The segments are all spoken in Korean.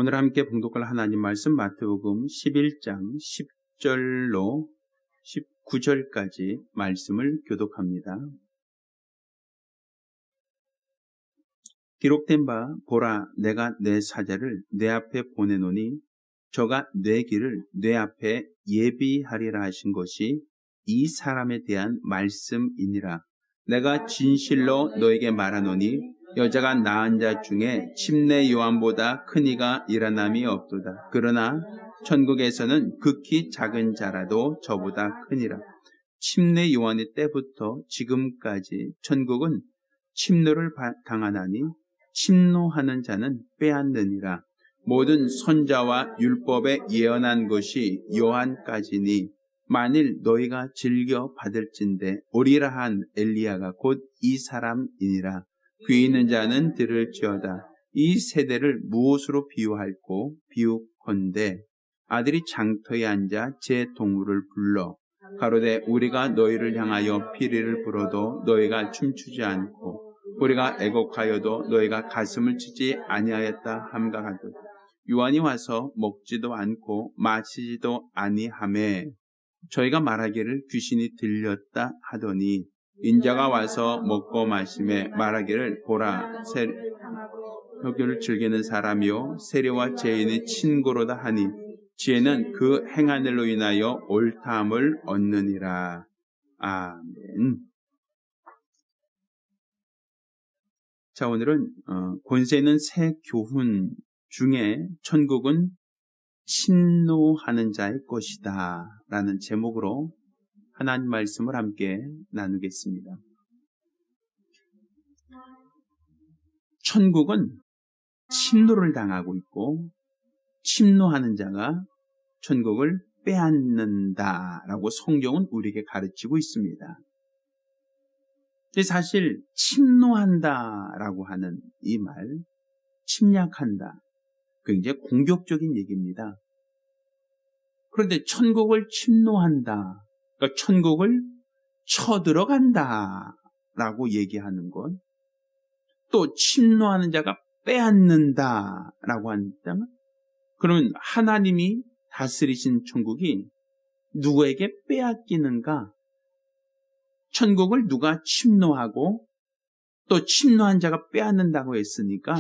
오늘 함께 봉독할 하나님 말씀 마태복음 11장 10절로 19절까지 말씀을 교독합니다. 기록된 바 보라 내가 내 사자를 내 앞에 보내노니 저가 내 길을 내 앞에 예비하리라 하신 것이 이 사람에 대한 말씀이니라. 내가 진실로 너에게 말하노니 여자가 낳은 자 중에 침례 요한보다 큰 이가 일어남이 없도다. 그러나 천국에서는 극히 작은 자라도 저보다 크니라. 침례 요한의 때부터 지금까지 천국은 침노를 당하나니 침노하는 자는 빼앗느니라. 모든 선자와 율법에 예언한 것이 요한까지니 만일 너희가 즐겨 받을진대 오리라 한 엘리야가 곧 이 사람이니라. 귀 있는 자는 들을지어다. 이 세대를 무엇으로 비유컨대 아들이 장터에 앉아 제 동물을 불러 가로되 우리가 너희를 향하여 피리를 불어도 너희가 춤추지 않고 우리가 애곡하여도 너희가 가슴을 치지 아니하였다 함과 같도다. 요한이 와서 먹지도 않고 마시지도 아니하매 저희가 말하기를 귀신이 들렸다 하더니 인자가 와서 먹고 마시매 말하기를 보라 혈교를 즐기는 사람이요 세리와 죄인의 친구로다 하니 지혜는 그 행한 일로 인하여 옳다함을 얻느니라. 아멘. 자, 오늘은 권세 있는 새 교훈 중에 천국은 침노하는 자의 것이다 라는 제목으로 하나님 말씀을 함께 나누겠습니다. 천국은 침노를 당하고 있고 침노하는 자가 천국을 빼앗는다라고 성경은 우리에게 가르치고 있습니다. 사실 침노한다라고 하는 이 말, 침략한다, 굉장히 공격적인 얘기입니다. 그런데 천국을 침노한다, 그러니까 천국을 쳐들어간다라고 얘기하는 것, 또 침노하는 자가 빼앗는다라고 한다면, 그러면 하나님이 다스리신 천국이 누구에게 빼앗기는가? 천국을 누가 침노하고 또 침노한 자가 빼앗는다고 했으니까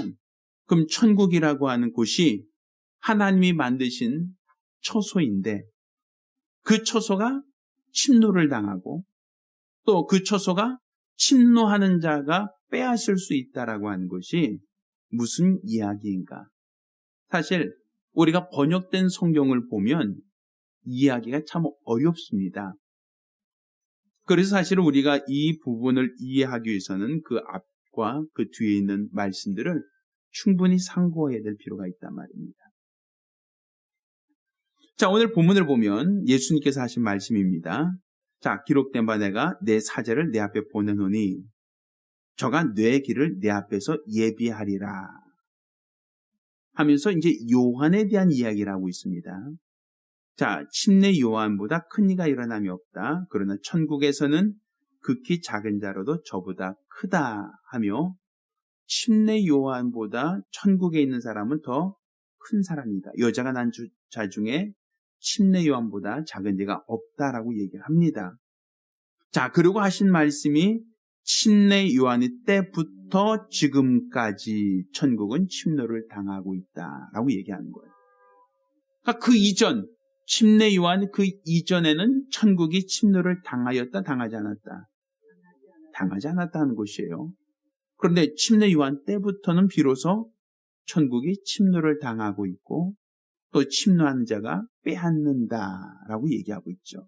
그럼 천국이라고 하는 곳이 하나님이 만드신 처소인데 그 처소가 침노를 당하고 또 그 처소가 침노하는 자가 빼앗을 수 있다라고 하는 것이 무슨 이야기인가? 사실 우리가 번역된 성경을 보면 이야기가 참 어렵습니다. 그래서 사실 우리가 이 부분을 이해하기 위해서는 그 앞과 그 뒤에 있는 말씀들을 충분히 상고해야 될 필요가 있단 말입니다. 자, 오늘 본문을 보면 예수님께서 하신 말씀입니다. 자, 기록된 바 내가 내 사자를 내 앞에 보내노니 저가 내 길을 내 앞에서 예비하리라 하면서 이제 요한에 대한 이야기를 하고 있습니다. 자, 침례 요한보다 큰 이가 일어남이 없다. 그러나 천국에서는 극히 작은 자로도 저보다 크다 하며 침례 요한보다 천국에 있는 사람은 더 큰 사람이다. 여자가 낳은 자 중에 침례 요한보다 작은 자가 없다라고 얘기를 합니다. 자, 그리고 하신 말씀이 침례 요한의 때부터 지금까지 천국은 침노를 당하고 있다라고 얘기하는 거예요. 그러니까 그 이전 침례 요한 그 이전에는 천국이 침노를 당하였다, 당하지 않았다? 당하지 않았다는 것이에요. 그런데 침례 요한 때부터는 비로소 천국이 침노를 당하고 있고 또 침노하는 자가 빼앗는다라고 얘기하고 있죠.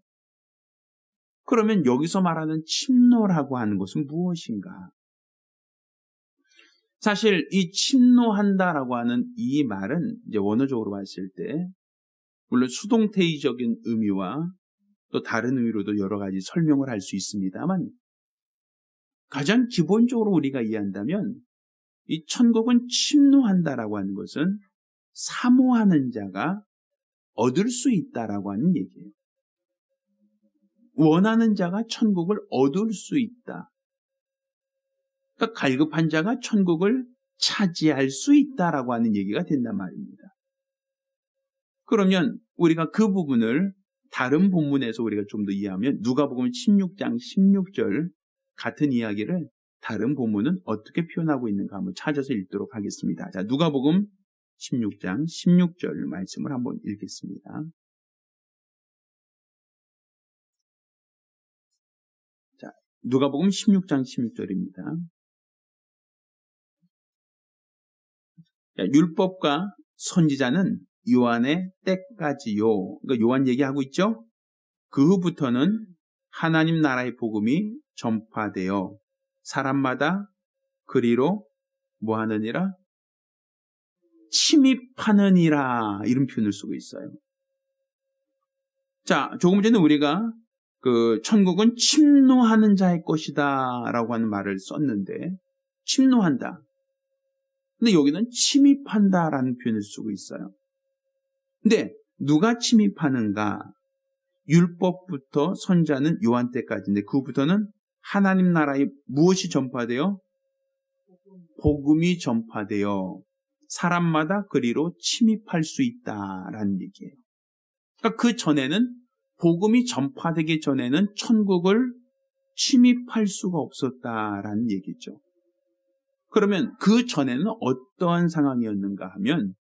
그러면 여기서 말하는 침노라고 하는 것은 무엇인가? 사실 이 침노한다라고 하는 이 말은 이제 원어적으로 봤을 때 물론 수동태의적인 의미와 또 다른 의미로도 여러 가지 설명을 할 수 있습니다만 가장 기본적으로 우리가 이해한다면 이 천국은 침노한다라고 하는 것은 사모하는 자가 얻을 수 있다라고 하는 얘기예요. 원하는 자가 천국을 얻을 수 있다. 그러니까 갈급한 자가 천국을 차지할 수 있다라고 하는 얘기가 된단 말입니다. 그러면 우리가 그 부분을 다른 본문에서 우리가 좀 더 이해하면 누가복음 16장 16절 같은 이야기를 다른 본문은 어떻게 표현하고 있는가 한번 찾아서 읽도록 하겠습니다. 자, 누가복음 16장 16절 말씀을 한번 읽겠습니다. 자, 누가복음 16장 16절입니다. 율법과 선지자는 요한의 때까지요. 그러니까 요한 얘기하고 있죠. 그 후부터는 하나님 나라의 복음이 전파되어 사람마다 그리로 뭐 하느니라? 침입하느니라. 이런 표현을 쓰고 있어요. 자, 조금 전에 우리가 그 천국은 침노하는 자의 것이다 라고 하는 말을 썼는데 침노한다. 근데 여기는 침입한다 라는 표현을 쓰고 있어요. 근데 누가 침입하는가? 율법부터 선자는 요한 때까지인데 그 후부터는 하나님 나라에 무엇이 전파되어? 복음이 전파되어 사람마다 그리로 침입할 수 있다라는 얘기예요. 그러니까 그 전에는 복음이 전파되기 전에는 천국을 침입할 수가 없었다라는 얘기죠. 그러면 그 전에는 어떠한 상황이었는가 하면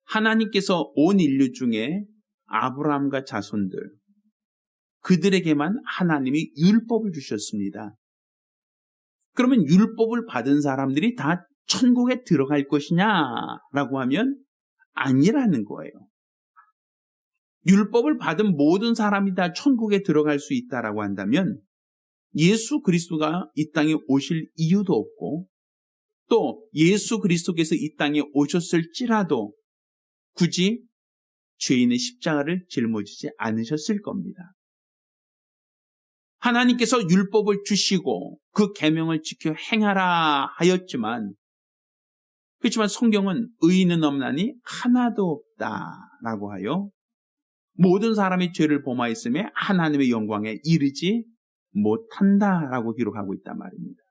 하나님께서 온 인류 중에 아브라함과 자손들 그들에게만 하나님이 율법을 주셨습니다. 그러면 율법을 받은 사람들이 다 천국에 들어갈 것이냐라고 하면 아니라는 거예요. 율법을 받은 모든 사람이 다 천국에 들어갈 수 있다라고 한다면 예수 그리스도가 이 땅에 오실 이유도 없고 또 예수 그리스도께서 이 땅에 오셨을지라도 굳이 죄인의 십자가를 짊어지지 않으셨을 겁니다. 하나님께서 율법을 주시고 그 계명을 지켜 행하라 하였지만 그렇지만 성경은 의인은 없나니 하나도 없다라고 하여 모든 사람이 죄를 범하였음에 하나님의 영광에 이르지 못한다라고 기록하고 있단 말입니다.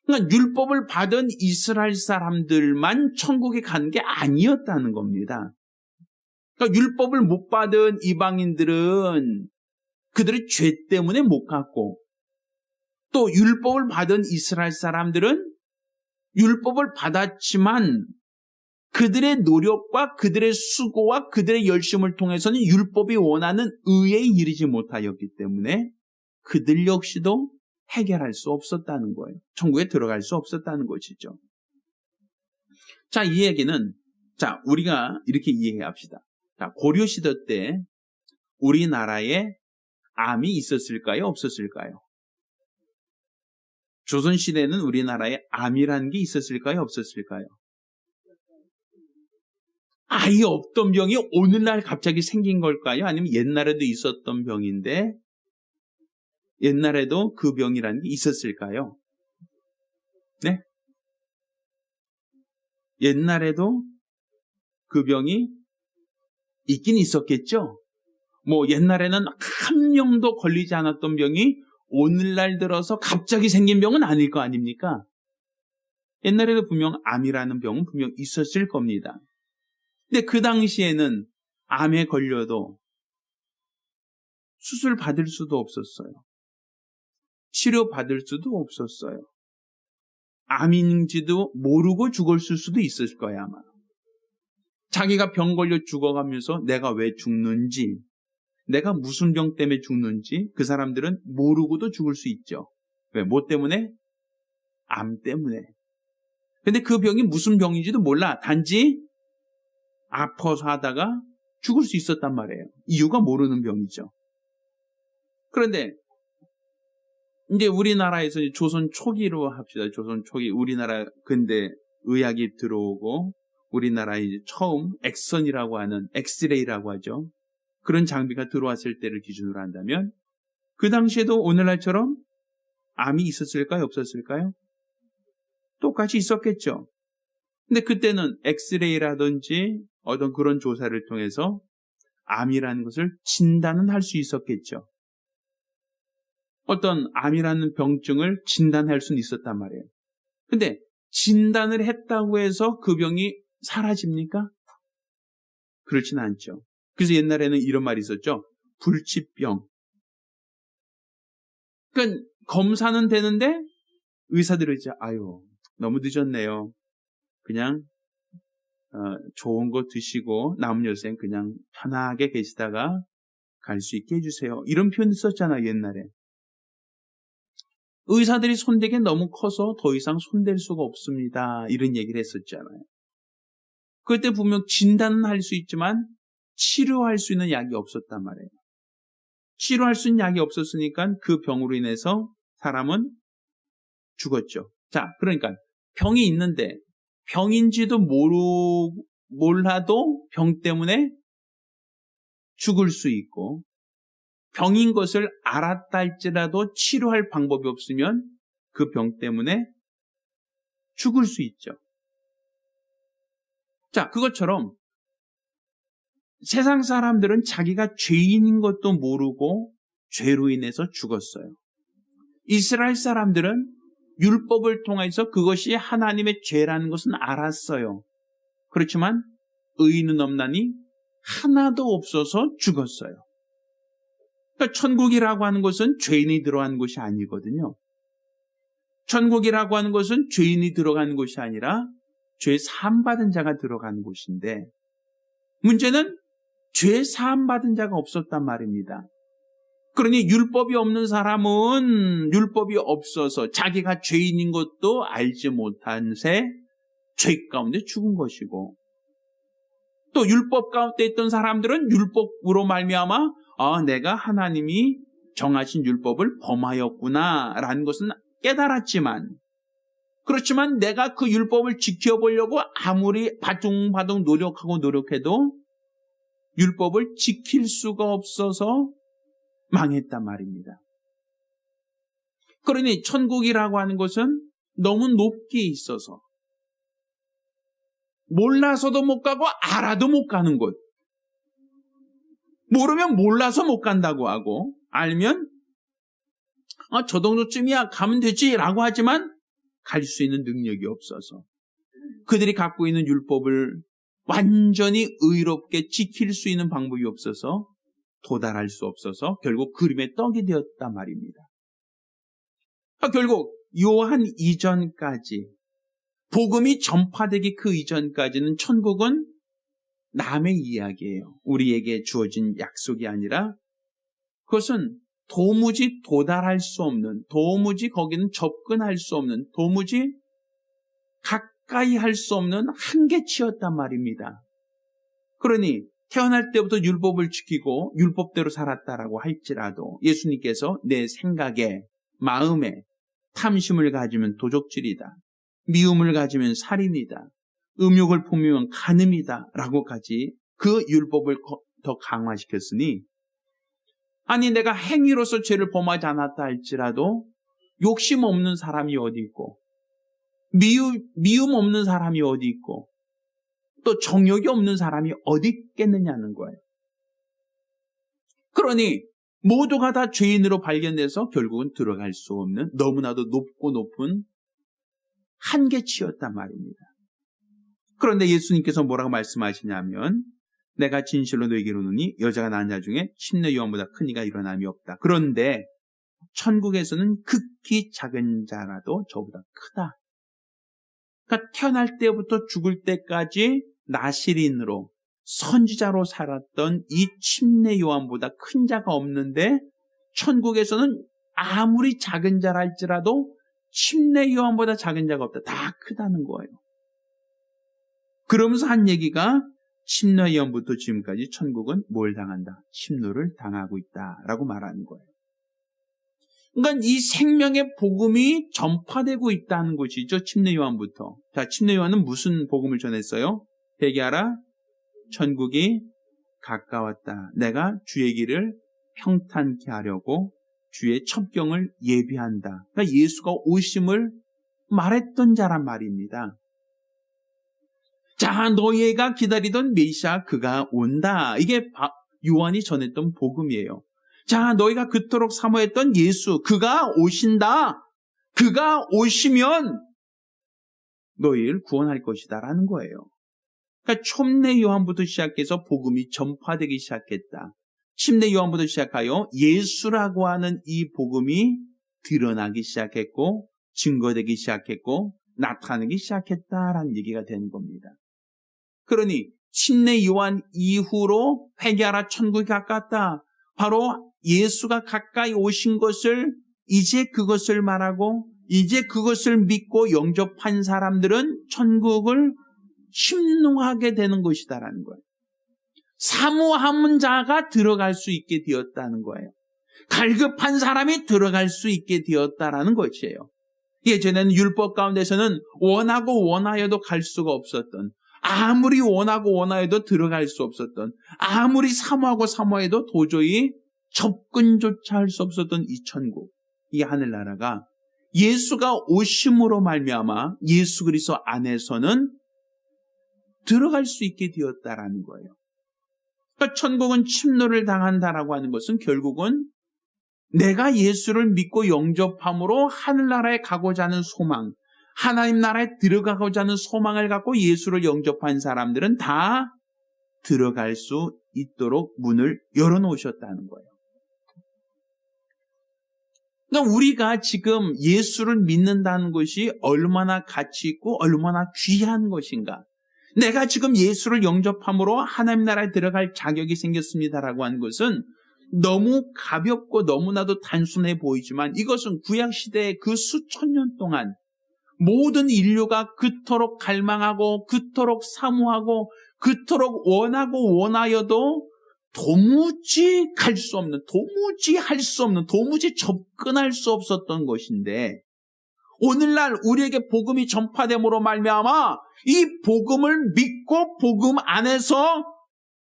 그러니까 율법을 받은 이스라엘 사람들만 천국에 간 게 아니었다는 겁니다. 그러니까 율법을 못 받은 이방인들은 그들의 죄 때문에 못 갔고 또 율법을 받은 이스라엘 사람들은 율법을 받았지만 그들의 노력과 그들의 수고와 그들의 열심을 통해서는 율법이 원하는 의에 이르지 못하였기 때문에 그들 역시도 해결할 수 없었다는 거예요. 천국에 들어갈 수 없었다는 것이죠. 자, 이 얘기는 자, 우리가 이렇게 이해합시다. 자, 고려시대 때 우리나라에 암이 있었을까요? 없었을까요? 조선시대는 우리나라에 암이라는 게 있었을까요? 없었을까요? 아예 없던 병이 오늘날 갑자기 생긴 걸까요? 아니면 옛날에도 있었던 병인데 옛날에도 그 병이라는 게 있었을까요? 네? 옛날에도 그 병이 있긴 있었겠죠? 뭐 옛날에는 한 명도 걸리지 않았던 병이 오늘날 들어서 갑자기 생긴 병은 아닐 거 아닙니까? 옛날에도 분명 암이라는 병은 분명 있었을 겁니다. 근데 그 당시에는 암에 걸려도 수술 받을 수도 없었어요. 치료 받을 수도 없었어요. 암인지도 모르고 죽었을 수도 있을 거야 아마. 자기가 병 걸려 죽어가면서 내가 왜 죽는지 내가 무슨 병 때문에 죽는지 그 사람들은 모르고도 죽을 수 있죠. 왜? 뭐 때문에? 암 때문에. 근데 그 병이 무슨 병인지도 몰라. 단지 아파서 하다가 죽을 수 있었단 말이에요. 이유가 모르는 병이죠. 그런데 이제 우리나라에서 조선 초기로 합시다. 조선 초기 우리나라 근대 의학이 들어오고 우리나라에 이제 처음 엑선이라고 하는 엑스레이라고 하죠. 그런 장비가 들어왔을 때를 기준으로 한다면 그 당시에도 오늘날처럼 암이 있었을까요? 없었을까요? 똑같이 있었겠죠. 근데 그때는 엑스레이라든지 어떤 그런 조사를 통해서 암이라는 것을 진단은 할 수 있었겠죠. 어떤 암이라는 병증을 진단할 수는 있었단 말이에요. 근데 진단을 했다고 해서 그 병이 사라집니까? 그렇진 않죠. 그래서 옛날에는 이런 말이 있었죠. 불치병. 그러니까 검사는 되는데 의사들은 이제 아유 너무 늦었네요. 그냥 좋은 거 드시고 남은 여생 그냥 편하게 계시다가 갈 수 있게 해주세요. 이런 표현 썼잖아요. 옛날에. 의사들이 손대기 너무 커서 더 이상 손댈 수가 없습니다. 이런 얘기를 했었잖아요. 그때 분명 진단은 할 수 있지만 치료할 수 있는 약이 없었단 말이에요. 치료할 수 있는 약이 없었으니까 그 병으로 인해서 사람은 죽었죠. 자, 그러니까 병이 있는데 병인지도 몰라도 병 때문에 죽을 수 있고 병인 것을 알았다 할지라도 치료할 방법이 없으면 그 병 때문에 죽을 수 있죠. 자, 그것처럼 세상 사람들은 자기가 죄인인 것도 모르고 죄로 인해서 죽었어요. 이스라엘 사람들은 율법을 통해서 그것이 하나님의 죄라는 것은 알았어요. 그렇지만 의인은 없나니 하나도 없어서 죽었어요. 그러니까 천국이라고 하는 것은 죄인이 들어가는 곳이 아니거든요. 천국이라고 하는 것은 죄인이 들어가는 곳이 아니라 죄 사함받은 자가 들어가는 곳인데 문제는 죄 사함받은 자가 없었단 말입니다. 그러니 율법이 없는 사람은 율법이 없어서 자기가 죄인인 것도 알지 못한 채 죄 가운데 죽은 것이고 또 율법 가운데 있던 사람들은 율법으로 말미암아 내가 하나님이 정하신 율법을 범하였구나라는 것은 깨달았지만 그렇지만 내가 그 율법을 지켜보려고 아무리 바둥바둥 노력해도 율법을 지킬 수가 없어서 망했단 말입니다. 그러니 천국이라고 하는 것은 너무 높게 있어서 몰라서도 못 가고 알아도 못 가는 곳. 모르면 몰라서 못 간다고 하고 알면 저 정도쯤이야 가면 되지 라고 하지만 갈 수 있는 능력이 없어서 그들이 갖고 있는 율법을 완전히 의롭게 지킬 수 있는 방법이 없어서 도달할 수 없어서 결국 그림의 떡이 되었단 말입니다. 결국 요한 이전까지 복음이 전파되기 그 이전까지는 천국은 남의 이야기예요. 우리에게 주어진 약속이 아니라 그것은 도무지 도달할 수 없는, 도무지 거기는 접근할 수 없는, 도무지 가까이 할 수 없는 한계치였단 말입니다. 그러니 태어날 때부터 율법을 지키고 율법대로 살았다라고 할지라도 예수님께서 내 생각에, 마음에 탐심을 가지면 도적질이다. 미움을 가지면 살인이다. 음욕을 품으면 간음이다. 라고까지 그 율법을 더 강화시켰으니 아니 내가 행위로서 죄를 범하지 않았다 할지라도 욕심 없는 사람이 어디 있고 미움 없는 사람이 어디 있고 또 정욕이 없는 사람이 어디 있겠느냐는 거예요. 그러니 모두가 다 죄인으로 발견돼서 결국은 들어갈 수 없는 너무나도 높고 높은 한계치였단 말입니다. 그런데 예수님께서 뭐라고 말씀하시냐면 내가 진실로 너에게 이르노니 여자가 낳은 자 중에 침례 요한보다 큰 이가 일어남이 없다. 그런데 천국에서는 극히 작은 자라도 저보다 크다. 그러니까 태어날 때부터 죽을 때까지 나시린으로 선지자로 살았던 이 침례 요한보다 큰 자가 없는데 천국에서는 아무리 작은 자라 할지라도 침례 요한보다 작은 자가 없다. 다 크다는 거예요. 그러면서 한 얘기가 침례 요한부터 지금까지 천국은 뭘 당한다? 침노를 당하고 있다라고 말하는 거예요. 그러니까 이 생명의 복음이 전파되고 있다는 것이죠. 침례 요한부터. 자, 침례 요한은 무슨 복음을 전했어요? 회개하라. 천국이 가까웠다. 내가 주의 길을 평탄케 하려고 주의 첩경을 예비한다. 그러니까 예수가 오심을 말했던 자란 말입니다. 자, 너희가 기다리던 메시아 그가 온다. 이게 요한이 전했던 복음이에요. 자, 너희가 그토록 사모했던 예수 그가 오신다. 그가 오시면 너희를 구원할 것이다 라는 거예요. 그러니까 첨례 요한부터 시작해서 복음이 전파되기 시작했다. 침례 요한부터 시작하여 예수라고 하는 이 복음이 드러나기 시작했고 증거되기 시작했고 나타나기 시작했다라는 얘기가 되는 겁니다. 그러니 침례 요한 이후로 회개하라 천국이 가깝다. 바로 예수가 가까이 오신 것을 이제 그것을 말하고 이제 그것을 믿고 영접한 사람들은 천국을 침노하게 되는 것이다라는 거예요. 사모함은 자가 들어갈 수 있게 되었다는 거예요. 갈급한 사람이 들어갈 수 있게 되었다라는 것이에요. 예전에는 율법 가운데서는 원하고 원하여도 갈 수가 없었던, 아무리 원하고 원하여도 들어갈 수 없었던, 아무리 사모하고 사모해도 도저히 접근조차 할 수 없었던 이 천국, 이 하늘나라가 예수가 오심으로 말미암아 예수 그리스도 안에서는 들어갈 수 있게 되었다라는 거예요. 그러니까 천국은 침노를 당한다라고 하는 것은 결국은 내가 예수를 믿고 영접함으로 하늘나라에 가고자 하는 소망, 하나님 나라에 들어가고자 하는 소망을 갖고 예수를 영접한 사람들은 다 들어갈 수 있도록 문을 열어놓으셨다는 거예요. 그러니까 우리가 지금 예수를 믿는다는 것이 얼마나 가치 있고 얼마나 귀한 것인가. 내가 지금 예수를 영접함으로 하나님 나라에 들어갈 자격이 생겼습니다라고 하는 것은 너무 가볍고 너무나도 단순해 보이지만 이것은 구약시대의 그 수천 년 동안 모든 인류가 그토록 갈망하고 그토록 사모하고 그토록 원하고 원하여도 도무지 갈 수 없는, 도무지 할 수 없는, 도무지 접근할 수 없었던 것인데 오늘날 우리에게 복음이 전파됨으로 말미암아 이 복음을 믿고 복음 안에서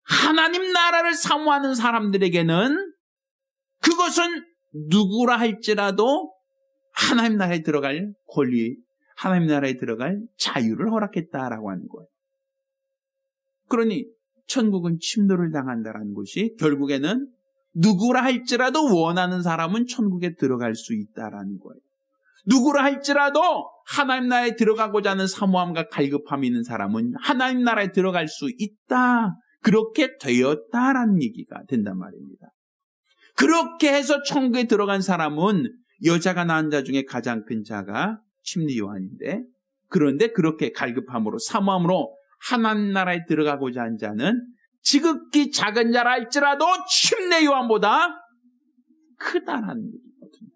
하나님 나라를 사모하는 사람들에게는 그것은 누구라 할지라도 하나님 나라에 들어갈 권리, 하나님 나라에 들어갈 자유를 허락했다라고 하는 거예요. 그러니 천국은 침노를 당한다라는 것이 결국에는 누구라 할지라도 원하는 사람은 천국에 들어갈 수 있다라는 거예요. 누구라 할지라도 하나님 나라에 들어가고자 하는 사모함과 갈급함이 있는 사람은 하나님 나라에 들어갈 수 있다. 그렇게 되었다라는 얘기가 된단 말입니다. 그렇게 해서 천국에 들어간 사람은 여자가 낳은 자 중에 가장 큰 자가 침례 요한인데, 그런데 그렇게 갈급함으로 사모함으로 하나님 나라에 들어가고자 한 자는 지극히 작은 자라 할지라도 침례 요한보다 크다라는 얘기거든요.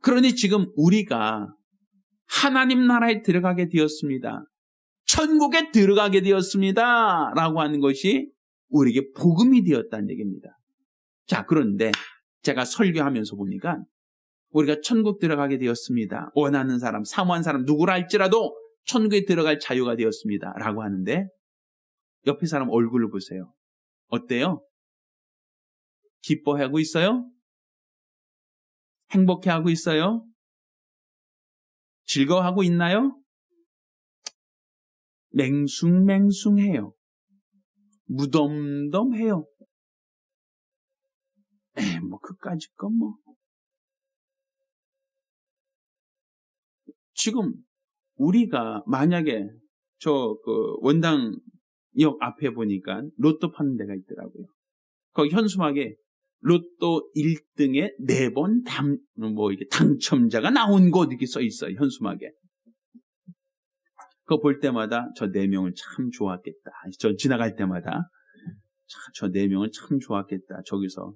그러니 지금 우리가 하나님 나라에 들어가게 되었습니다. 천국에 들어가게 되었습니다. 라고 하는 것이 우리에게 복음이 되었다는 얘기입니다. 자, 그런데 제가 설교하면서 보니까 우리가 천국 들어가게 되었습니다. 원하는 사람, 사모한 사람 누구라 할지라도 천국에 들어갈 자유가 되었습니다. 라고 하는데 옆에 사람 얼굴을 보세요. 어때요? 기뻐하고 있어요? 행복해하고 있어요? 즐거워하고 있나요? 맹숭맹숭해요. 무덤덤해요. 그까짓 건 뭐. 지금 우리가 만약에 원당역 앞에 보니까 로또 파는 데가 있더라고요. 거기 현수막에 로또 1등에 4번 당첨자가 나온 곳 이렇게 써 있어요. 현수막에. 그거 볼 때마다 저 4명은 참 좋았겠다. 저 지나갈 때마다 저 4명은 참 좋았겠다. 저기서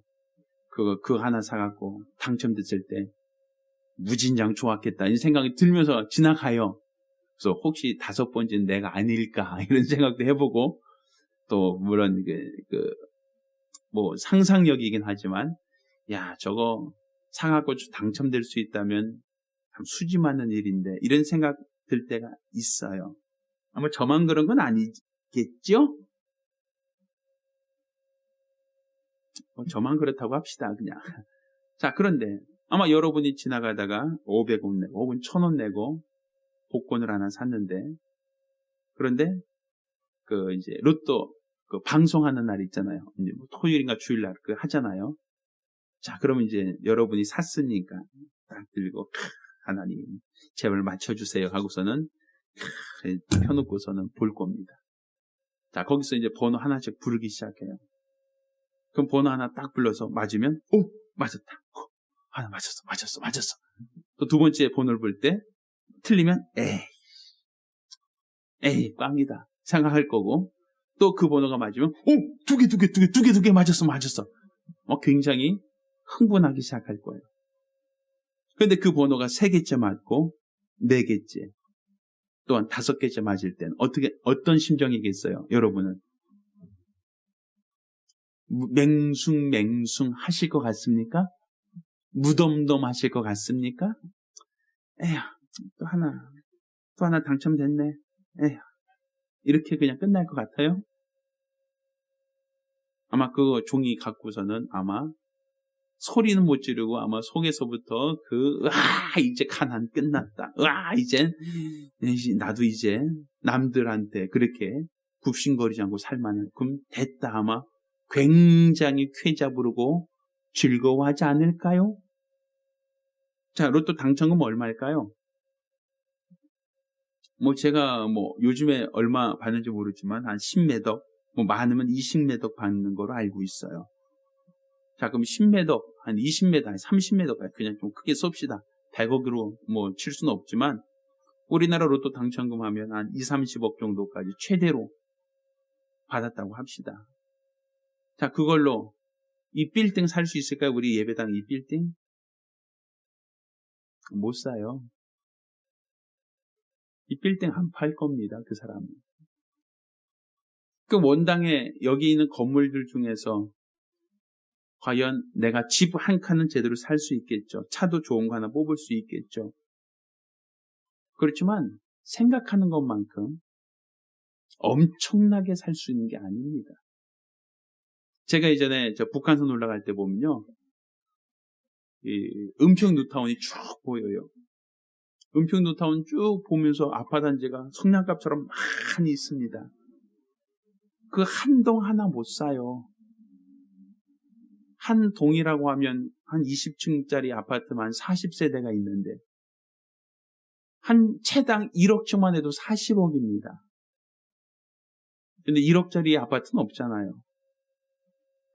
그거 하나 사갖고 당첨됐을 때 무진장 좋았겠다. 이런 생각이 들면서 지나가요. 그래서 혹시 5번째는 내가 아닐까 이런 생각도 해보고 또 물론 상상력이긴 하지만 야 저거 사갖고 당첨될 수 있다면 참 수지 많은 일인데 이런 생각 들 때가 있어요. 아마 저만 그런 건 아니겠죠? 저만 그렇다고 합시다 그냥. 자, 그런데 아마 여러분이 지나가다가 500원 내고 혹은 1000원 내고 복권을 하나 샀는데, 그런데 이제 로또 방송하는 날 있잖아요. 이제 토요일인가 주일날 하잖아요. 자, 그러면 이제 여러분이 샀으니까 딱 들고 하나님 제발 맞춰주세요 하고서는 켜놓고서는 볼 겁니다. 자, 거기서 이제 번호 하나씩 부르기 시작해요. 그럼 번호 하나 딱 불러서 맞으면, 오! 맞았다. 하나 맞았어. 또 두 번째 번호를 볼 때, 틀리면, 에이, 꽝이다. 생각할 거고, 또 그 번호가 맞으면, 오! 두 개 맞았어. 굉장히 흥분하기 시작할 거예요. 그런데 그 번호가 3개째 맞고, 4개째, 또한 5개째 맞을 때는 어떤 심정이겠어요? 여러분은 맹숭 하실 것 같습니까? 무덤덤 하실 것 같습니까? 에휴, 또 하나 당첨됐네. 에휴, 이렇게 그냥 끝날 것 같아요? 아마 그 종이 갖고서는 아마 소리는 못 지르고 아마 속에서부터 이제 가난 끝났다. 나도 이제 남들한테 그렇게 굽신거리지 않고 살만해. 그럼 됐다. 아마 굉장히 쾌자 부르고 즐거워하지 않을까요? 자, 로또 당첨금 얼마일까요? 제가 요즘에 얼마 받는지 모르지만 한 10매덕, 많으면 20매덕 받는 거로 알고 있어요. 자, 그럼 10매덕, 한 20매덕, 한 30매덕, 그냥 좀 크게 썹시다. 100억으로 칠 수는 없지만, 우리나라 로또 당첨금 하면 한 2, 30억 정도까지 최대로 받았다고 합시다. 자, 그걸로 이 빌딩 살 수 있을까요? 우리 예배당 이 빌딩? 못 사요. 이 빌딩 안 팔 겁니다, 그 사람은. 그 원당에 여기 있는 건물들 중에서 과연 내가 집 한 칸은 제대로 살 수 있겠죠. 차도 좋은 거 하나 뽑을 수 있겠죠. 그렇지만 생각하는 것만큼 엄청나게 살 수 있는 게 아닙니다. 제가 이전에 북한선 올라갈 때 보면요, 이 은평 뉴타운이 쭉 보여요. 은평 뉴타운 쭉 보면서 아파트 단지가 성냥갑처럼 많이 있습니다. 그 한 동 하나 못 사요. 한 동이라고 하면 한 20층짜리 아파트만 40세대가 있는데 한 채당 1억쯤만 해도 40억입니다. 근데 1억짜리 아파트는 없잖아요.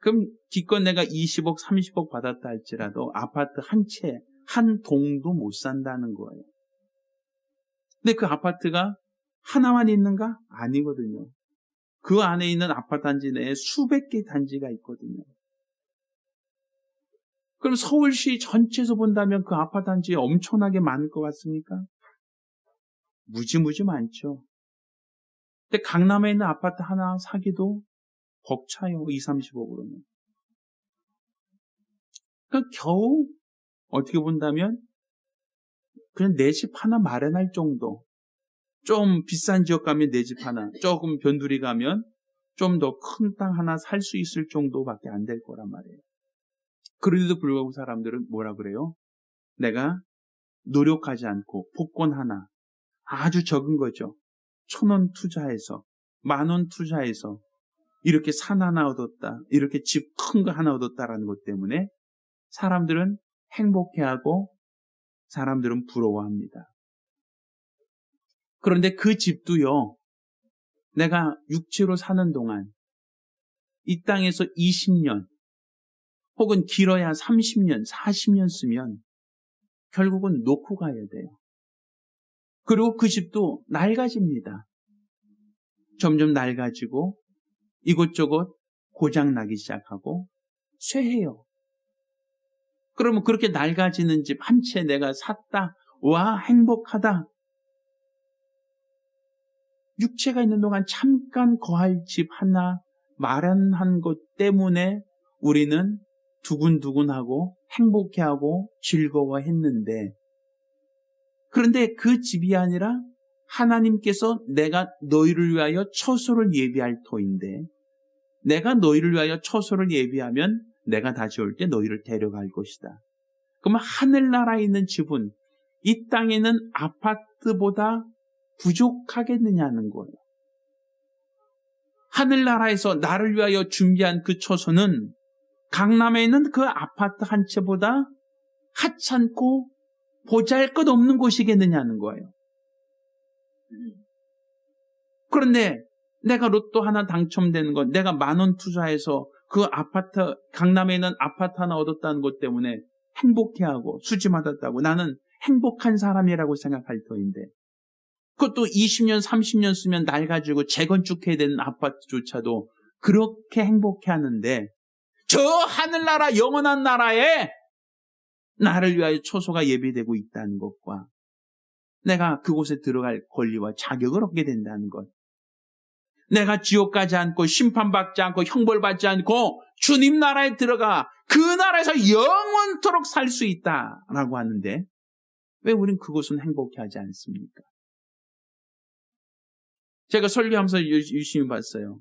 그럼 기껏 내가 20억, 30억 받았다 할지라도 아파트 한 채, 한 동도 못 산다는 거예요. 근데 그 아파트가 하나만 있는가? 아니거든요. 그 안에 있는 아파트 단지 내에 수백 개 단지가 있거든요. 그럼 서울시 전체에서 본다면 그 아파트 단지 엄청나게 많을 것 같습니까? 무지무지 많죠. 근데 강남에 있는 아파트 하나 사기도 벅차요. 2, 30억으로는. 그러니까 겨우 어떻게 본다면 그냥 내 집 하나 마련할 정도. 좀 비싼 지역 가면 내 집 하나, 조금 변두리 가면 좀 더 큰 땅 하나 살 수 있을 정도밖에 안 될 거란 말이에요. 그런데도 불구하고 사람들은 뭐라 그래요? 내가 노력하지 않고 복권 하나, 아주 적은 거죠. 1,000원 투자해서, 10,000원 투자해서 이렇게 산 하나 얻었다, 이렇게 집 큰 거 하나 얻었다라는 것 때문에 사람들은 행복해하고 사람들은 부러워합니다. 그런데 그 집도요, 내가 육체로 사는 동안 이 땅에서 20년 혹은 길어야 30년, 40년 쓰면 결국은 놓고 가야 돼요. 그리고 그 집도 낡아집니다. 점점 낡아지고 이곳저곳 고장나기 시작하고 쇠해요. 그러면 그렇게 낡아지는 집 한 채 내가 샀다. 와, 행복하다. 육체가 있는 동안 잠깐 거할 집 하나 마련한 것 때문에 우리는 두근두근하고 행복해하고 즐거워했는데, 그런데 그 집이 아니라 하나님께서 내가 너희를 위하여 처소를 예비할 터인데, 내가 너희를 위하여 처소를 예비하면 내가 다시 올 때 너희를 데려갈 것이다. 그러면 하늘나라에 있는 집은 이 땅에 있는 아파트보다 부족하겠느냐는 거예요. 하늘나라에서 나를 위하여 준비한 그 처소는 강남에 있는 그 아파트 한 채보다 하찮고 보잘것없는 곳이겠느냐는 거예요. 그런데 내가 로또 하나 당첨되는 것, 내가 10,000원 투자해서 그 아파트, 강남에 있는 아파트 하나 얻었다는 것 때문에 행복해하고 수지받았다고 나는 행복한 사람이라고 생각할 터인데, 그것도 20년, 30년 쓰면 낡아지고 재건축해야 되는 아파트조차도 그렇게 행복해하는데, 저 하늘나라 영원한 나라에 나를 위하여 초소가 예비되고 있다는 것과 내가 그곳에 들어갈 권리와 자격을 얻게 된다는 것, 내가 지옥 가지 않고 심판받지 않고 형벌받지 않고 주님 나라에 들어가 그 나라에서 영원토록 살 수 있다라고 하는데, 왜 우린 그곳은 행복해하지 않습니까? 제가 설교하면서 유심히 봤어요.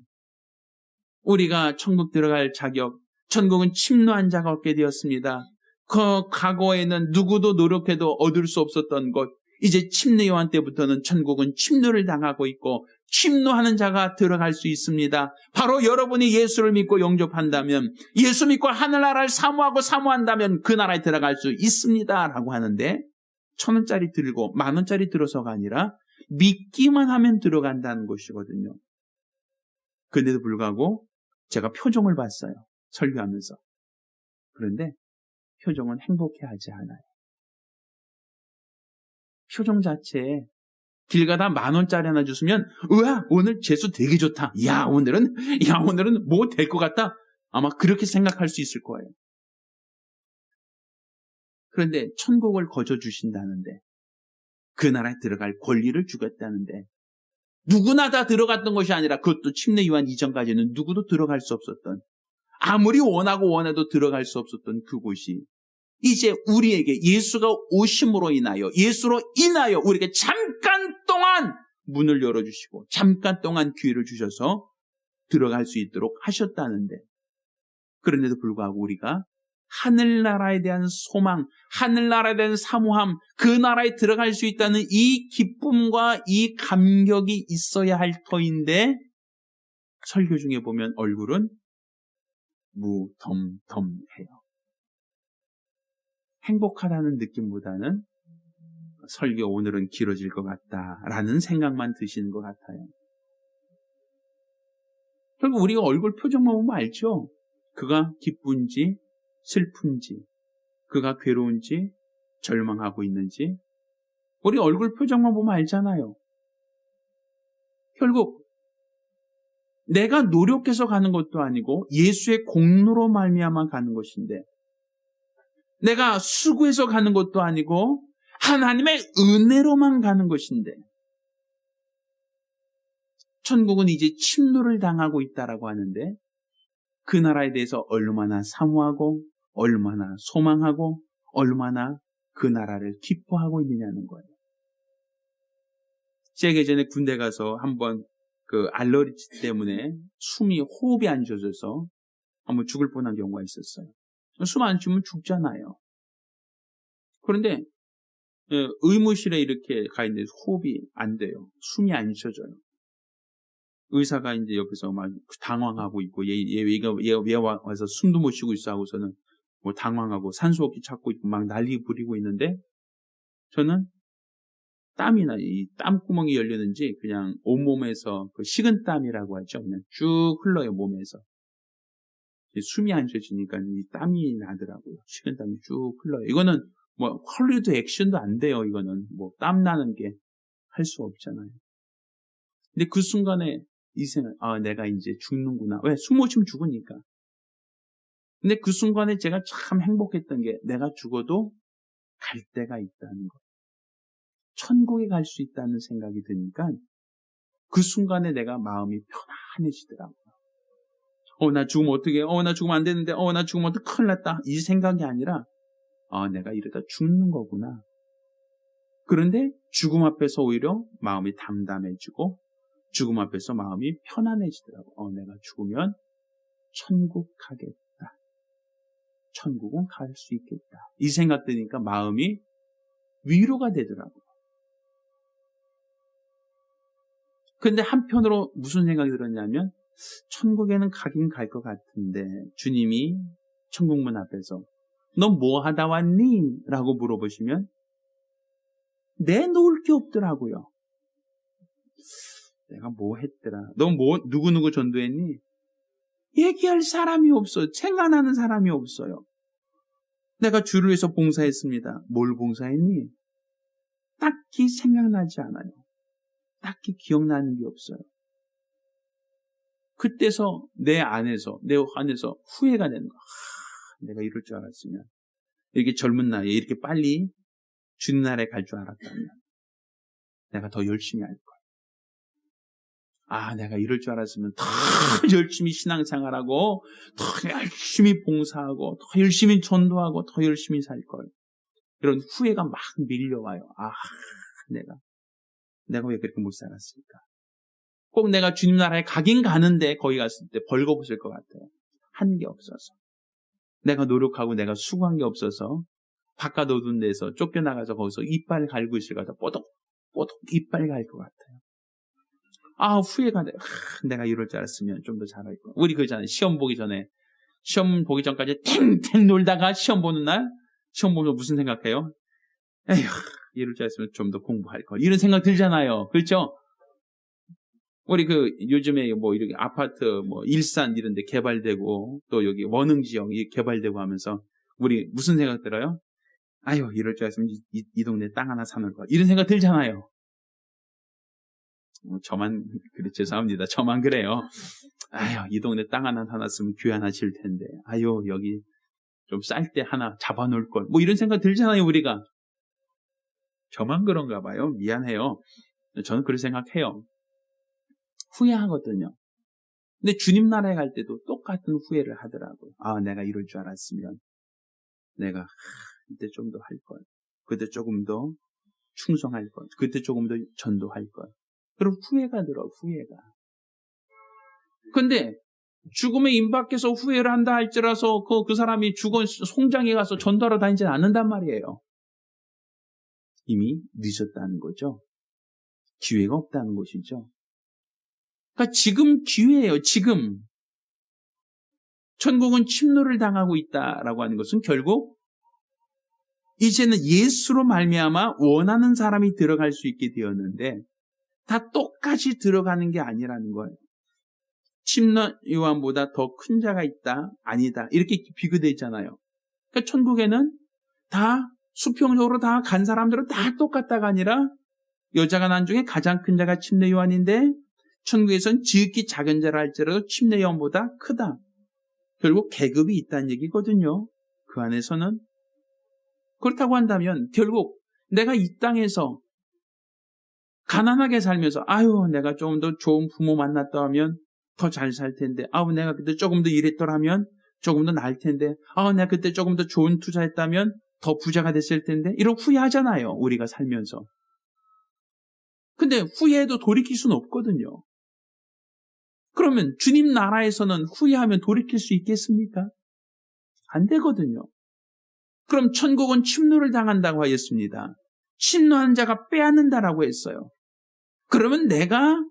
우리가 천국 들어갈 자격, 천국은 침노한 자가 얻게 되었습니다. 그 과거에는 누구도 노력해도 얻을 수 없었던 것, 이제 침례 요한 때부터는 천국은 침노를 당하고 있고 침노하는 자가 들어갈 수 있습니다. 바로 여러분이 예수를 믿고 영접한다면, 예수 믿고 하늘나라를 사모한다면 그 나라에 들어갈 수 있습니다 라고 하는데, 1,000원짜리 들고 10,000원짜리 들어서가 아니라 믿기만 하면 들어간다는 것이거든요. 그런데도 불구하고 제가 표정을 봤어요, 설교하면서. 그런데 표정은 행복해하지 않아요. 표정 자체에 길 가다 10,000원짜리 하나 주시면, 우와, 오늘 재수 되게 좋다. 오늘은 뭐 될 것 같다. 아마 그렇게 생각할 수 있을 거예요. 그런데 천국을 거저 주신다는데, 그 나라에 들어갈 권리를 주겠다는데, 누구나 다 들어갔던 것이 아니라, 그것도 침례 요한 이전까지는 누구도 들어갈 수 없었던, 아무리 원하고 원해도 들어갈 수 없었던 그곳이 이제 우리에게 예수가 오심으로 인하여, 예수로 인하여 우리에게 잠깐 동안 문을 열어주시고 잠깐 동안 기회를 주셔서 들어갈 수 있도록 하셨다는데, 그런데도 불구하고 우리가 하늘나라에 대한 소망, 하늘나라에 대한 사모함, 그 나라에 들어갈 수 있다는 이 기쁨과 이 감격이 있어야 할 터인데, 설교 중에 보면 얼굴은 무덤덤해요. 행복하다는 느낌보다는 설교 오늘은 길어질 것 같다라는 생각만 드시는 것 같아요. 결국 우리가 얼굴 표정만 보면 알죠? 그가 기쁜지 슬픈지, 그가 괴로운지 절망하고 있는지, 우리 얼굴 표정만 보면 알잖아요. 결국 내가 노력해서 가는 것도 아니고 예수의 공로로 말미암아 가는 것인데, 내가 수고해서 가는 것도 아니고 하나님의 은혜로만 가는 것인데, 천국은 이제 침노를 당하고 있다라고 하는데, 그 나라에 대해서 얼마나 사모하고 얼마나 소망하고 얼마나 그 나라를 기뻐하고 있느냐는 거예요. 제가 예전에 군대 가서 한번 그 알러지 때문에 호흡이 안 쉬어져서 한번 죽을 뻔한 경우가 있었어요. 숨 안 쉬면 죽잖아요. 그런데 의무실에 이렇게 가 있는데 호흡이 안 돼요. 숨이 안 쉬어져요. 의사가 이제 옆에서 막 당황하고 있고, 얘가 왜 와서 숨도 못 쉬고 있어 하고서는 뭐 당황하고 산소호흡기 찾고 있고 막 난리 부리고 있는데, 저는 이 땀구멍이 열리는지 그냥 온몸에서 그 식은땀이라고 하죠. 그냥 쭉 흘러요, 몸에서. 숨이 안 쉬어지니까 이 땀이 나더라고요. 식은땀이 쭉 흘러요. 이거는 뭐 헐리우드 액션도 안 돼요. 이거는 뭐 땀 나는 게 할 수 없잖아요. 근데 그 순간에 이 생각, 내가 이제 죽는구나. 왜? 숨 못 쉬면 죽으니까. 근데 그 순간에 제가 참 행복했던 게, 내가 죽어도 갈 데가 있다는 것. 천국에 갈 수 있다는 생각이 드니까 그 순간에 내가 마음이 편안해지더라고요. 나 죽으면 어떡해? 나 죽으면 안 되는데, 나 죽으면 어떡해? 큰일 났다. 이 생각이 아니라, 내가 이러다 죽는 거구나. 그런데 죽음 앞에서 오히려 마음이 담담해지고, 죽음 앞에서 마음이 편안해지더라고요. 내가 죽으면 천국 가겠다. 천국은 갈 수 있겠다. 이 생각 드니까 마음이 위로가 되더라고요. 근데 한편으로 무슨 생각이 들었냐면, 천국에는 가긴 갈 것 같은데 주님이 천국문 앞에서 너 뭐 하다 왔니? 라고 물어보시면 내놓을 게 없더라고요. 내가 뭐 했더라? 너 누구누구 전도했니? 얘기할 사람이 없어요. 생각나는 사람이 없어요. 내가 주를 위해서 봉사했습니다. 뭘 봉사했니? 딱히 생각나지 않아요. 딱히 기억나는 게 없어요. 그때서 내 안에서 후회가 되는 거야. 내가 이럴 줄 알았으면, 이렇게 젊은 나이에 이렇게 빨리 주님 나라에 갈 줄 알았다면 내가 더 열심히 할 거야. 내가 이럴 줄 알았으면 더 열심히 신앙생활하고, 더 열심히 봉사하고, 더 열심히 전도하고, 더 열심히 살 걸. 이런 후회가 막 밀려와요. 내가 왜 그렇게 못 살았을까? 꼭 내가 주님 나라에 가긴 가는데 거기 갔을 때 벌거벗을 것 같아요. 한 게 없어서. 내가 노력하고 내가 수고한 게 없어서 바깥 어두운 데서 쫓겨나가서 거기서 이빨 갈고 있을 것 같아요. 뽀독 이빨 갈 것 같아요. 후회가 돼. 내가 이럴 줄 알았으면 좀 더 잘할 거. 우리 그러잖아요. 시험 보기 전까지 탱탱 놀다가 시험 보는 날, 시험 보면 무슨 생각해요? 에휴, 이럴 줄 알았으면 좀 더 공부할 걸. 이런 생각 들잖아요. 그렇죠? 우리 요즘에 이렇게 아파트, 일산 이런 데 개발되고, 또 여기 원흥 지역이 개발되고 하면서, 우리 무슨 생각 들어요? 이럴 줄 알았으면 이 동네 땅 하나 사놓을 걸. 이런 생각 들잖아요. 저만, 죄송합니다. 저만 그래요. 이 동네 땅 하나 사놨으면 교회 하나 질 텐데. 여기 좀 쌀 때 하나 잡아놓을 걸. 이런 생각 들잖아요, 우리가. 저만 그런가 봐요. 미안해요. 저는 그렇게 생각해요. 후회하거든요. 근데 주님 나라에 갈 때도 똑같은 후회를 하더라고요. 내가 이럴 줄 알았으면 내가 그때 좀 더 할 걸. 그때 조금 더 충성할 걸. 그때 조금 더 전도할 걸. 그럼 후회가 들어, 후회가. 근데 죽음에 임박해서 후회를 한다 할지라서 그 사람이 죽은 송장에 가서 전도하러 다니지 않는단 말이에요. 이미 늦었다는 거죠. 기회가 없다는 것이죠. 그러니까 지금 기회예요. 지금. 천국은 침노를 당하고 있다라고 하는 것은 결국 이제는 예수로 말미암아 원하는 사람이 들어갈 수 있게 되었는데 다 똑같이 들어가는 게 아니라는 거예요. 침노 요한보다 더 큰 자가 있다? 아니다. 이렇게 비교되어 있잖아요. 그러니까 천국에는 다 수평적으로 다 간 사람들은 다 똑같다가 아니라 여자가 난 중에 가장 큰 자가 침례 요한인데 천국에선 지극히 작은 자라 할지라도 침례 요한보다 크다. 결국 계급이 있다는 얘기거든요. 그 안에서는. 그렇다고 한다면 결국 내가 이 땅에서 가난하게 살면서 내가 좀 더 좋은 부모 만났다 하면 더 잘 살 텐데 내가 그때 조금 더 일했더라면 조금 더 나을 텐데 내가 그때 조금 더 좋은 투자했다면 더 부자가 됐을 텐데 이렇게 후회하잖아요. 우리가 살면서. 근데 후회해도 돌이킬 수는 없거든요. 그러면 주님 나라에서는 후회하면 돌이킬 수 있겠습니까? 안 되거든요. 그럼 천국은 침노를 당한다고 하였습니다. 침노한 자가 빼앗는다라고 했어요. 그러면 내가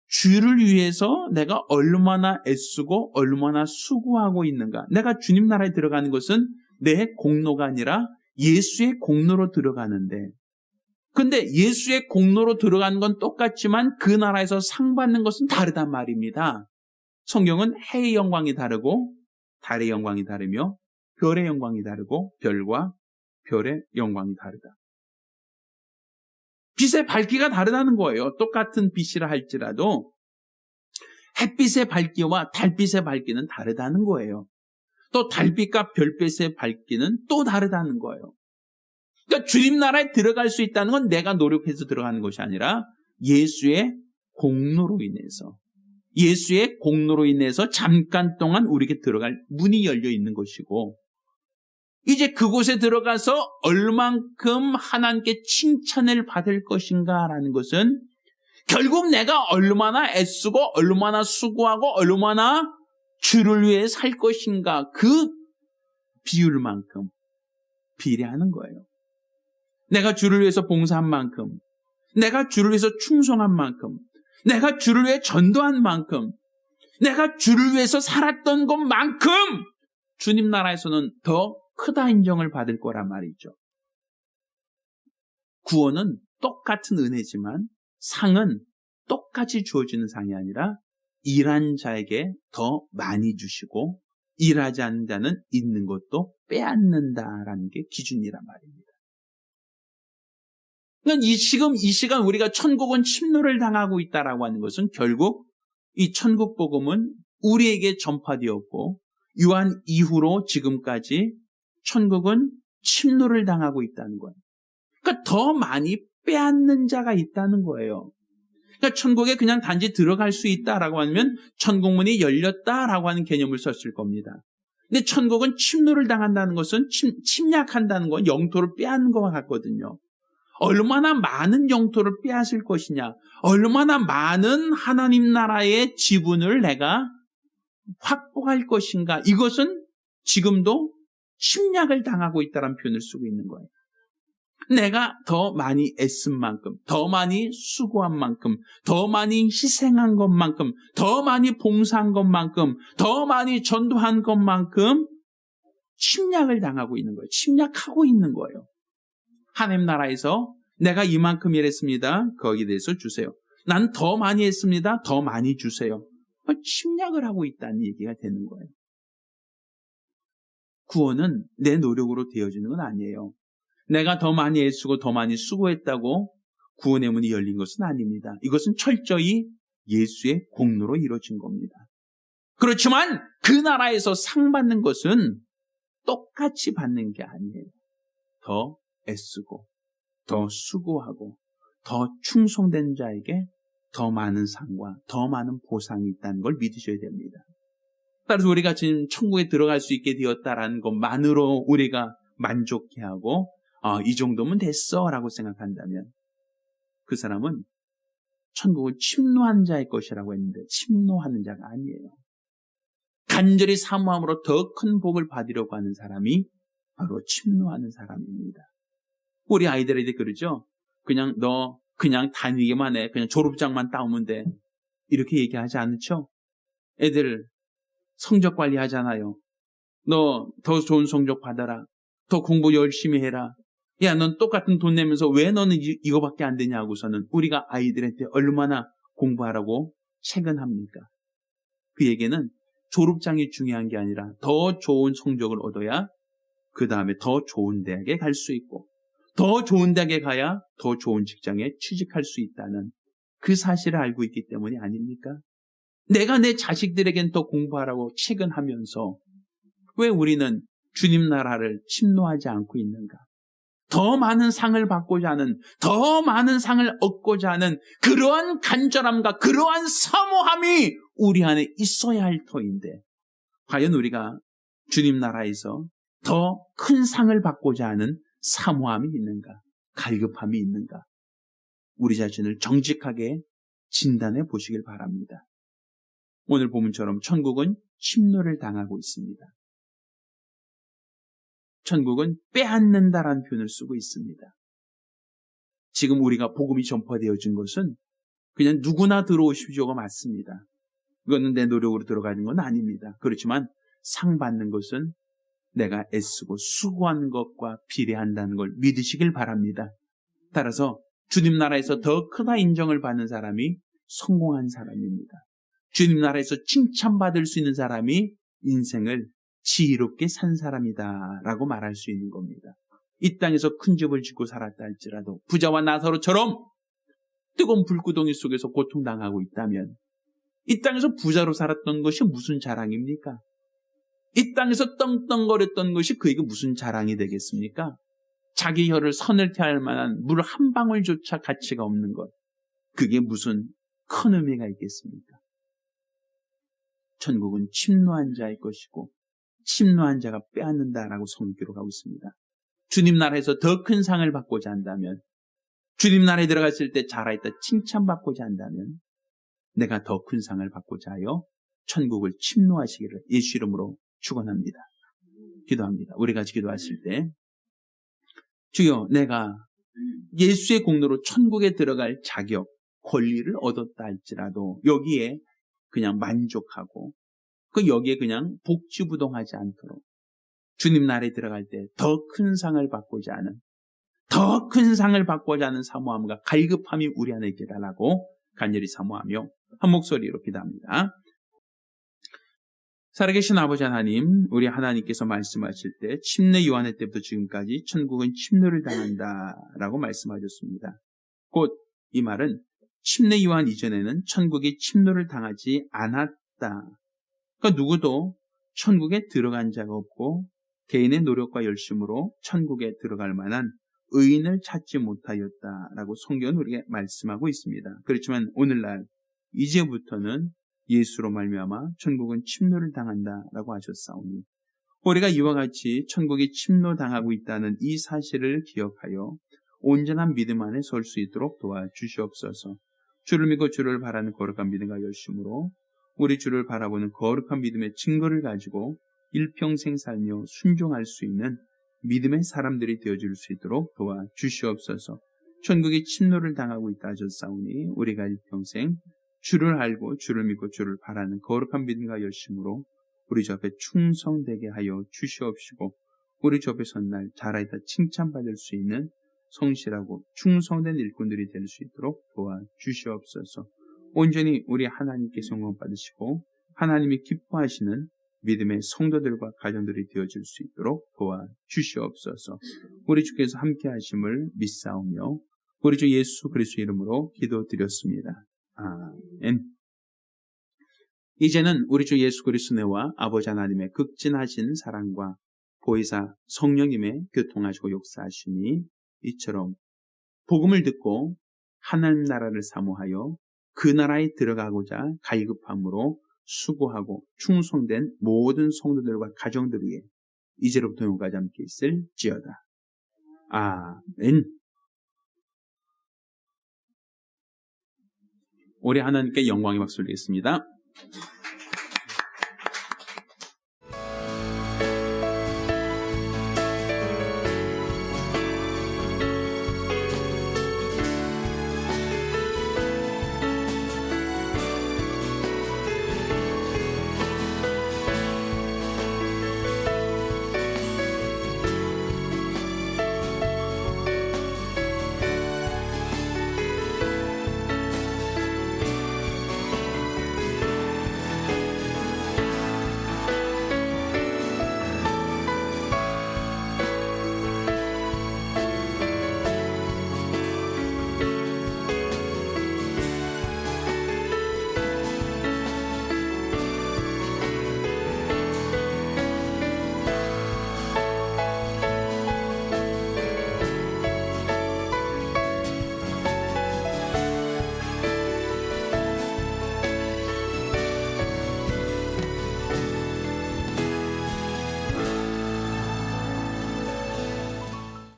주를 위해서 내가 얼마나 애쓰고 얼마나 수고하고 있는가. 내가 주님 나라에 들어가는 것은 내 공로가 아니라 예수의 공로로 들어가는데 근데 예수의 공로로 들어가는 건 똑같지만 그 나라에서 상 받는 것은 다르단 말입니다. 성경은 해의 영광이 다르고 달의 영광이 다르며 별의 영광이 다르고 별과 별의 영광이 다르다. 빛의 밝기가 다르다는 거예요. 똑같은 빛이라 할지라도 햇빛의 밝기와 달빛의 밝기는 다르다는 거예요. 또 달빛과 별빛의 밝기는 또 다르다는 거예요. 그러니까 주님 나라에 들어갈 수 있다는 건 내가 노력해서 들어가는 것이 아니라 예수의 공로로 인해서 잠깐 동안 우리에게 들어갈 문이 열려 있는 것이고 이제 그곳에 들어가서 얼만큼 하나님께 칭찬을 받을 것인가라는 것은 결국 내가 얼마나 애쓰고 얼마나 수고하고 얼마나 주를 위해 살 것인가 그 비율만큼 비례하는 거예요. 내가 주를 위해서 봉사한 만큼, 내가 주를 위해서 충성한 만큼, 내가 주를 위해 전도한 만큼, 내가 주를 위해서 살았던 것만큼 주님 나라에서는 더 크다 인정을 받을 거란 말이죠. 구원은 똑같은 은혜지만 상은 똑같이 주어지는 상이 아니라 일한 자에게 더 많이 주시고 일하지 않는 자는 있는 것도 빼앗는다라는 게 기준이란 말입니다. 그러니까 지금 이 시간 우리가 천국은 침노를 당하고 있다라고 하는 것은 결국 이 천국 복음은 우리에게 전파되었고 요한 이후로 지금까지 천국은 침노를 당하고 있다는 거예요. 그러니까 더 많이 빼앗는 자가 있다는 거예요. 그러니까 천국에 그냥 단지 들어갈 수 있다라고 하면 천국문이 열렸다라고 하는 개념을 썼을 겁니다. 근데 천국은 침노를 당한다는 것은 침략한다는 건 영토를 빼앗는 것과 같거든요. 얼마나 많은 영토를 빼앗을 것이냐, 얼마나 많은 하나님 나라의 지분을 내가 확보할 것인가, 이것은 지금도 침략을 당하고 있다는 표현을 쓰고 있는 거예요. 내가 더 많이 애쓴 만큼, 더 많이 수고한 만큼, 더 많이 희생한 것만큼, 더 많이 봉사한 것만큼, 더 많이 전도한 것만큼 침략을 당하고 있는 거예요. 침략하고 있는 거예요. 하나님 나라에서 내가 이만큼 일했습니다. 거기에 대해서 주세요. 난 더 많이 했습니다. 더 많이 주세요. 침략을 하고 있다는 얘기가 되는 거예요. 구원은 내 노력으로 되어지는 건 아니에요. 내가 더 많이 애쓰고 더 많이 수고했다고 구원의 문이 열린 것은 아닙니다. 이것은 철저히 예수의 공로로 이루어진 겁니다. 그렇지만 그 나라에서 상 받는 것은 똑같이 받는 게 아니에요. 더 애쓰고 더 수고하고 더 충성된 자에게 더 많은 상과 더 많은 보상이 있다는 걸 믿으셔야 됩니다. 따라서 우리가 지금 천국에 들어갈 수 있게 되었다라는 것만으로 우리가 만족해하고 이 정도면 됐어 라고 생각한다면 그 사람은 천국은 침노한 자의 것이라고 했는데 침노하는 자가 아니에요. 간절히 사모함으로 더 큰 복을 받으려고 하는 사람이 바로 침노하는 사람입니다. 우리 아이들에게 그러죠. 너 그냥 다니기만 해. 그냥 졸업장만 따오면 돼. 이렇게 얘기하지 않죠? 애들 성적 관리하잖아요. 너 더 좋은 성적 받아라. 더 공부 열심히 해라. 야, 넌 똑같은 돈 내면서 왜 너는 이거밖에 안 되냐고서는 우리가 아이들한테 얼마나 공부하라고 체근합니까? 그 얘기는 졸업장이 중요한 게 아니라 더 좋은 성적을 얻어야 그 다음에 더 좋은 대학에 갈 수 있고 더 좋은 대학에 가야 더 좋은 직장에 취직할 수 있다는 그 사실을 알고 있기 때문이 아닙니까? 내가 내 자식들에겐 더 공부하라고 체근하면서 왜 우리는 주님 나라를 침노하지 않고 있는가? 더 많은 상을 받고자 하는, 더 많은 상을 얻고자 하는 그러한 간절함과 그러한 사모함이 우리 안에 있어야 할 터인데 과연 우리가 주님 나라에서 더 큰 상을 받고자 하는 사모함이 있는가? 갈급함이 있는가? 우리 자신을 정직하게 진단해 보시길 바랍니다. 오늘 본문처럼 천국은 침노를 당하고 있습니다. 천국은 빼앗는다라는 표현을 쓰고 있습니다. 지금 우리가 복음이 전파되어진 것은 그냥 누구나 들어오십시오가 맞습니다. 이거는 내 노력으로 들어가는 건 아닙니다. 그렇지만 상 받는 것은 내가 애쓰고 수고한 것과 비례한다는 걸 믿으시길 바랍니다. 따라서 주님 나라에서 더 크다 인정을 받는 사람이 성공한 사람입니다. 주님 나라에서 칭찬받을 수 있는 사람이 인생을 지혜롭게 산 사람이다 라고 말할 수 있는 겁니다. 이 땅에서 큰 집을 짓고 살았다 할지라도 부자와 나사로처럼 뜨거운 불구덩이 속에서 고통당하고 있다면 이 땅에서 부자로 살았던 것이 무슨 자랑입니까? 이 땅에서 떵떵거렸던 것이 그에게 무슨 자랑이 되겠습니까? 자기 혀를 서늘케 할 만한 물 한 방울조차 가치가 없는 것, 그게 무슨 큰 의미가 있겠습니까? 천국은 침노한 자의 것이고 침노한 자가 빼앗는다라고 성경 기록하고 있습니다. 주님 나라에서 더 큰 상을 받고자 한다면, 주님 나라에 들어갔을 때 잘했다 칭찬받고자 한다면 내가 더 큰 상을 받고자 하여 천국을 침노하시기를 예수 이름으로 축원합니다. 기도합니다. 우리 같이 기도하실 때 주여, 내가 예수의 공로로 천국에 들어갈 자격, 권리를 얻었다 할지라도 여기에 그냥 만족하고 여기에 그냥 복지부동하지 않도록 주님 나라에 들어갈 때 더 큰 상을 받고자 하는, 더 큰 상을 받고자 하는 사모함과 갈급함이 우리 안에 있게 달라고 간절히 사모하며 한 목소리로 기도합니다. 살아계신 아버지 하나님, 우리 하나님께서 말씀하실 때 침례 요한의 때부터 지금까지 천국은 침노를 당한다라고 말씀하셨습니다. 곧 이 말은 침례 요한 이전에는 천국이 침노를 당하지 않았다. 그러니까 누구도 천국에 들어간 자가 없고 개인의 노력과 열심으로 천국에 들어갈 만한 의인을 찾지 못하였다라고 성경은 우리에게 말씀하고 있습니다. 그렇지만 오늘날 이제부터는 예수로 말미암아 천국은 침노를 당한다라고 하셨사오니 우리가 이와 같이 천국이 침노당하고 있다는 이 사실을 기억하여 온전한 믿음 안에 설 수 있도록 도와주시옵소서. 주를 믿고 주를 바라는 거룩한 믿음과 열심으로 우리 주를 바라보는 거룩한 믿음의 증거를 가지고 일평생 살며 순종할 수 있는 믿음의 사람들이 되어줄 수 있도록 도와주시옵소서. 천국이 침노를 당하고 있다 하셨사오니 우리가 일평생 주를 알고 주를 믿고 주를 바라는 거룩한 믿음과 열심으로 우리 주 앞에 충성되게 하여 주시옵시고 우리 주 앞에 선 날 잘하였다 칭찬받을 수 있는 성실하고 충성된 일꾼들이 될 수 있도록 도와주시옵소서. 온전히 우리 하나님께 영광 받으시고 하나님이 기뻐하시는 믿음의 성도들과 가정들이 되어질 수 있도록 도와주시옵소서. 우리 주께서 함께 하심을 믿사오며 우리 주 예수 그리스도 이름으로 기도드렸습니다. 아멘. 이제는 우리 주 예수 그리스도와 아버지 하나님의 극진하신 사랑과 보혜사 성령님의 교통하시고 역사하심이 이처럼 복음을 듣고 하나님 나라를 사모하여 그 나라에 들어가고자 갈급함으로 수고하고 충성된 모든 성도들과 가정들 위해 이제로부터 영원까지 함께 있을지어다. 아멘. 우리 하나님께 영광의 박수를 드리겠습니다.